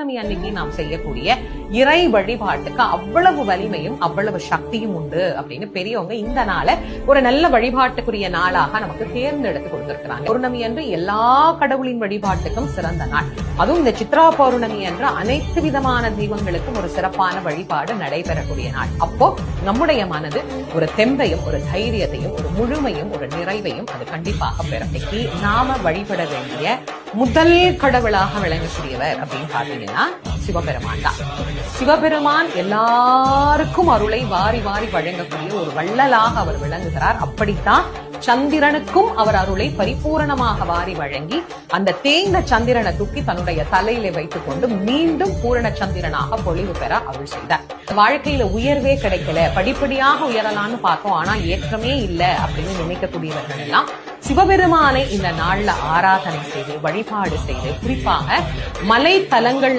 பௌர்ணமி அன்னைக்கு நாம் செய்யக்கூடிய இறை வழிபாட்டுக்கு அவ்வளவு வலிமையும் அவ்வளவு சக்தியும் உண்டு அப்படின்னு பெரியவங்க இந்த நாளை ஒரு நல்ல வழிபாட்டுக்குரிய நாளாக நமக்கு தேர்ந்தெடுத்து கொடுத்திருக்கிறாங்க. பௌர்ணமி அன்று எல்லா கடவுளின் வழிபாட்டுக்கும் சிறந்த நாள். அதுவும் இந்த சித்ரா பௌர்ணமி அன்று அனைத்து விதமான தெய்வங்களுக்கும் ஒரு சிறப்பான வழிபாடு நடைபெறக்கூடிய நாள். அப்போ நம்முடைய மனது ஒரு தெம்பையும் ஒரு தைரியத்தையும் ஒரு முழுமையும் ஒரு நிறைவையும் அது கண்டிப்பாக பெறும். நாம வழிபட வேண்டிய முதல் கடவுளாக விளங்கக்கூடியவர் அப்படின்னு பாத்தீங்கன்னா சிவபெருமான் தான். சிவபெருமான் எல்லாருக்கும் அருளை வாரி வாரி வழங்கக்கூடிய ஒரு வள்ளலாக அவர் விளங்குகிறார். அப்படித்தான் சந்திரனுக்கும் அவர் அருளை பரிபூரணமாக வாரி வழங்கி அந்த தேய்ந்த சந்திரனை தூக்கி தன்னுடைய தலையில வைத்துக் கொண்டு மீண்டும் பூரண சந்திரனாக பொழிவு பெற அருள் செய்தார். வாழ்க்கையில உயர்வே கிடைக்கல, படிப்படியாக உயரலான்னு பார்த்தோம், ஆனா ஏற்றமே இல்லை அப்படின்னு நினைக்கக்கூடியவர்கள் எல்லாம் சிவபெருமானை இந்த நாள்ல ஆராதனை செய்து வழிபாடு செய்து குறிப்பாக மலை தலங்கள்